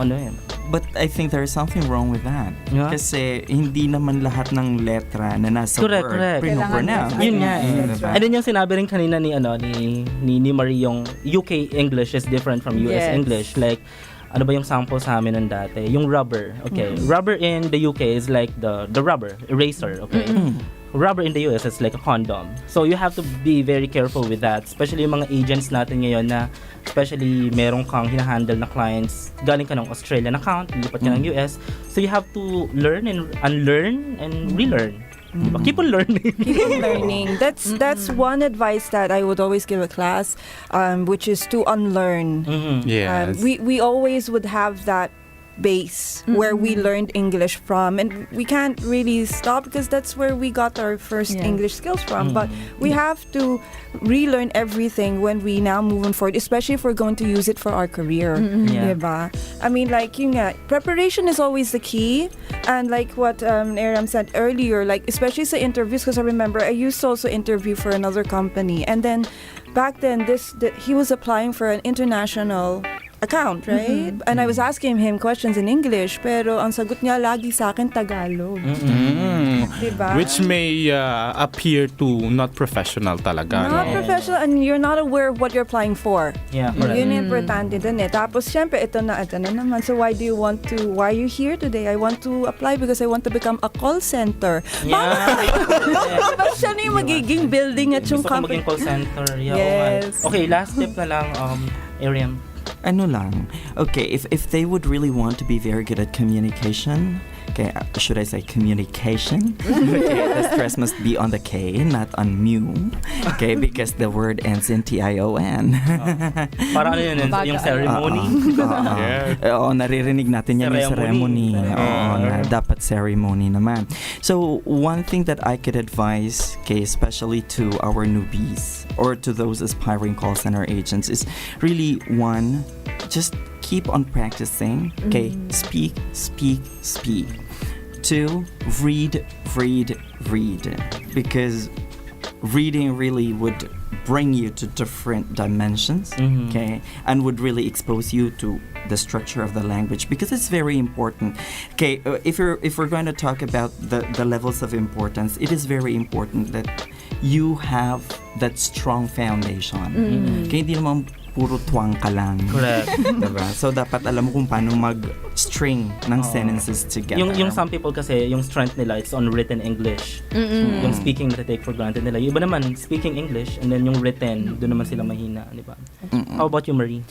But I think there's something wrong with that. Yeah. Kasi hindi naman lahat ng letra na nasa correct. pronounce. Yun nga eh. And then yung sinabi rin kanina ni Marie, yung UK English is different from US English. Like ano ba yung sample sa amin nun dati? Yung rubber. Okay. Rubber in the UK is like the rubber, eraser. Okay. Rubber in the US is like a condom. So you have to be very careful with that. Especially yung mga agents natin ngayon na especially meron kang hinahandle na clients galing ka ng Australian account, lipat ka ng US. So you have to learn and unlearn and relearn. Keep on learning. Keep on learning. That's one advice that I would always give a class, which is to unlearn. Yes. We always would have that base where we learned English from, and we can't really stop because that's where we got our first English skills from. But we have to relearn everything when we now move on forward, especially if we're going to use it for our career. Diba? I mean, like, yun nga, preparation is always the key. And like what Ariem said earlier, like especially sa interviews, because I remember I used to also interview for another company, and then back then he was applying for an international account, right? And I was asking him questions in English, pero ang sagot niya lagi sa akin Tagalog. Diba? Which may appear to not professional talaga. Not professional, and you're not aware of what you're applying for. Yeah, correct. Yun yung importante din eh. Tapos syempre, ito na naman. So why are you here today? I want to apply because I want to become a call center. Bakit siya na yung magiging building at yung Gusto ko company? maging call center. Yes. Okay, last tip na lang, Ariem. Ano lang. Okay, if they would really want to be very good at communication, okay, should I say communication? Okay, the stress must be on the K, not on mu. Okay, because the word ends in T-I-O-N. Para ano yun, yung ceremony? Oo, naririnig natin yan yung ceremony. Oo, na dapat ceremony naman. So, one thing that I could advise, okay, especially to our newbies or to those aspiring call center agents is really one, just keep on practicing. Okay, speak. 2, read. Because reading really would bring you to different dimensions, okay, and would really expose you to the structure of the language, because it's very important. Okay, if we're going to talk about the levels of importance, it is very important that you have that strong foundation. Okay, hindi naman puro tuwang ka lang. Correct. Diba? So, dapat alam mo kung paano mag-string ng sentences together. Yung some people kasi, yung strength nila, it's on written English. Yung speaking na take for granted nila. Yung iba naman, speaking English, and then yung written, doon naman sila mahina. Diba? How about you, Marie?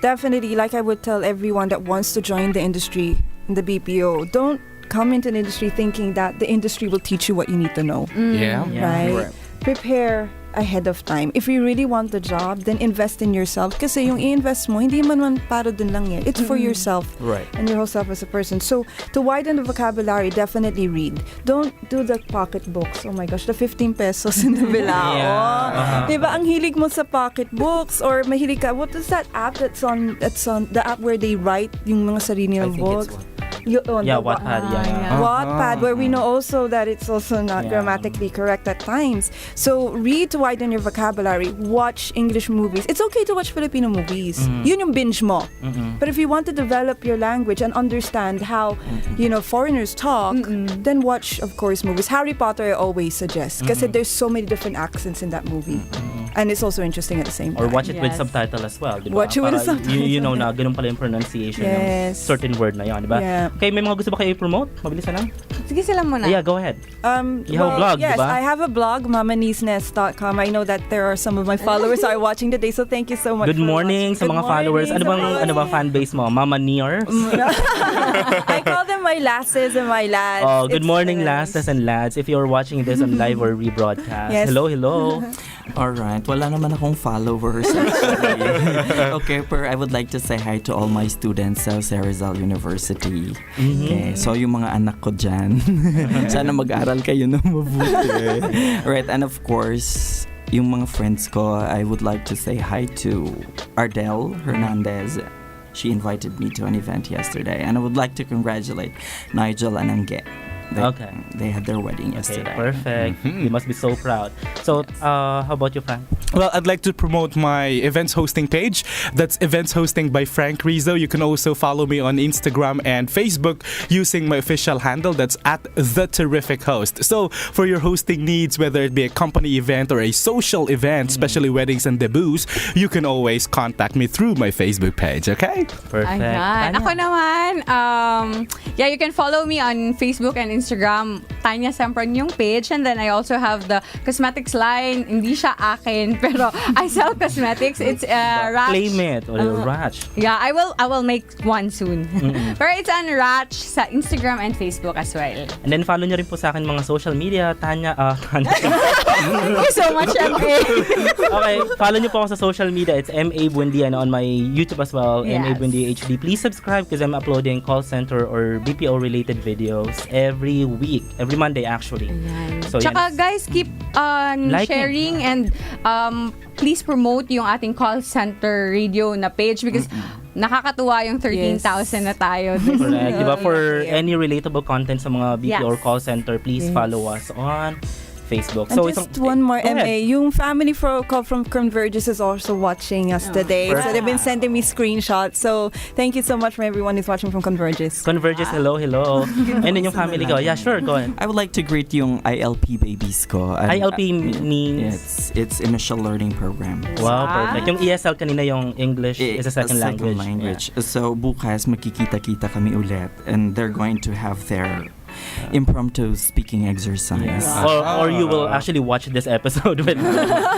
Definitely, like I would tell everyone that wants to join the industry, in the BPO, don't come into the industry thinking that the industry will teach you what you need to know. Right? Prepare ahead of time. If you really want the job, then invest in yourself. Kasi yung i-invest mo, hindi man para dun lang yan. It's for yourself. Right. And yourself as a person. So, to widen the vocabulary, definitely read. Don't do the pocketbooks. Oh my gosh, the 15 pesos in the Bilao. Diba, ang hilig mo sa pocketbooks, or mahilig ka, what is that app that's on the app where they write yung mga sarili ng books? Wattpad. Wattpad, where we know also that it's also not grammatically correct at times. So, read to widen your vocabulary. Watch English movies. It's okay to watch Filipino movies. Yun yung binge mo. But if you want to develop your language and understand how, foreigners talk, then watch, of course, movies. Harry Potter, I always suggest. Kasi there's so many different accents in that movie. And it's also interesting at the same time. Or watch it with subtitle as well. Diba? Watch it with subtitle. You know na, ganun pala yung pronunciation ng certain word na yun, diba? Yeah. Okay, may mga gusto ba kayo i-promote? Mabilis na lang. Sige sila muna. Yeah, go ahead. You have a blog, yes, diba? I have a blog, mamaniesnest.com. I know that there are some of my followers are watching today, so thank you so much. Good morning sa mga followers. Ano bang fan base mo? Mama Nears? I call them my lasses and my lads. Oh, good morning, lasses and lads. If you're watching this on live or rebroadcast. Yes. Hello. Alright, wala naman akong followers actually. Okay, but I would like to say hi to all my students sa Rizal University. Okay, so yung mga anak ko dyan, sana mag-aral kayo ng mabuti. Right, and of course, yung mga friends ko, I would like to say hi to Ardel Hernandez. She invited me to an event yesterday, and I would like to congratulate Nigel and Angge. They had their wedding yesterday. Okay, perfect. You must be so proud. So, how about you, Frank? Well, I'd like to promote my events hosting page. That's Events Hosting by Frank Rizzo. You can also follow me on Instagram and Facebook using my official handle. That's @TheTerrificHost. So, for your hosting needs, whether it be a company event or a social event, especially weddings and debuts, you can always contact me through my Facebook page, okay? Perfect. Ayan. Ako naman, you can follow me on Facebook and Instagram Tanya Sempron yung page. And then I also have the cosmetics line. Hindi siya akin, pero I sell cosmetics. It's Ratch. Claim it or Ratch. Yeah, I will make one soon. Pero it's on Ratch sa Instagram and Facebook as well. And then follow nyo rin po sa akin mga social media, Tanya. Thank you so much, MA. Okay, follow nyo po ako sa social media. It's MA Buendia on my YouTube as well, Yes. MA Buendia HD. Please subscribe because I'm uploading call center or BPO related videos every week, every Monday actually. Ayan. So, Tsaka yan. guys, keep on Liking. sharing and please promote yung ating call center radio na page because nakakatuwa yung 13,000 na tayo. Correct. Diba? For any relatable content sa mga BPO or Yes. call center, please follow us on Facebook. And So just one more, Go ahead. MA. Yung family from Converges is also watching us today. So Perfect. they've been sending me screenshots. So thank you so much for everyone who's watching from Converges. Converges, hello. And then yung family ko. Yeah, sure, go ahead. I would like to greet yung ILP babies ko. ILP means? It's Initial Learning Program. Wow, perfect. Yung ESL kanina yung English is a second language. So bukas magkikita-kita kami ulit and they're going to have their impromptu speaking exercise. Or you will actually watch this episode with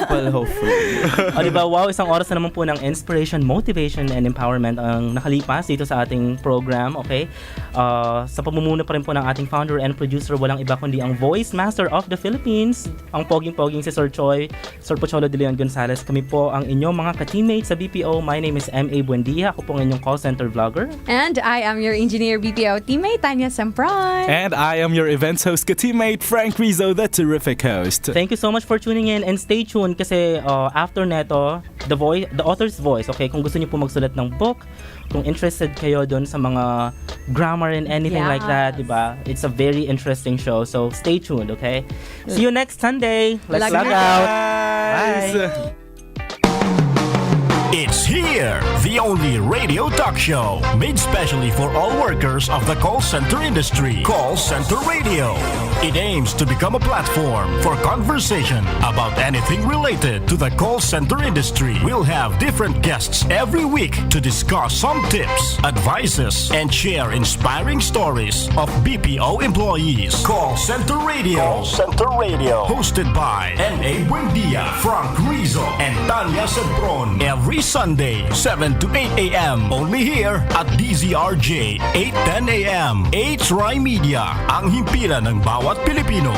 Well, hopefully. O diba, wow, isang oras na naman po ng inspiration, motivation, and empowerment ang nakalipas dito sa ating program, okay? Sa pamumuno pa rin po ng ating founder and producer, walang iba kundi ang voice master of the Philippines, ang poging-poging si Sir Pocholo de Leon Gonzalez. Kami po ang inyong mga ka-teammates sa BPO. My name is M.A. Buendia. Ako po ang inyong call center vlogger. And I am your engineer BPO teammate, Tanya Sempron. And I am your events host ka-teammate, Frank Rizzo, the terrific host. Thank you so much for tuning in and stay tuned kasi after neto, the author's voice, okay? Kung gusto niyo po magsulat ng book, kung interested kayo doon sa mga grammar and anything like that, diba? It's a very interesting show. So stay tuned, okay? See you next Sunday. Let's log out. Bye. It's here, the only radio talk show made specially for all workers of the call center industry. Call Center Radio. It aims to become a platform for conversation about anything related to the call center industry. We'll have different guests every week to discuss some tips, advices, and share inspiring stories of BPO employees. Call Center Radio. Call Center Radio. Hosted by M.A. Buendia, Frank Rizzo, and Tanya Sempron. Every Sunday, 7 to 8 a.m. Only here at DZRJ, 8:10 a.m. Tri Media, ang himpilan ng bawat Pilipino.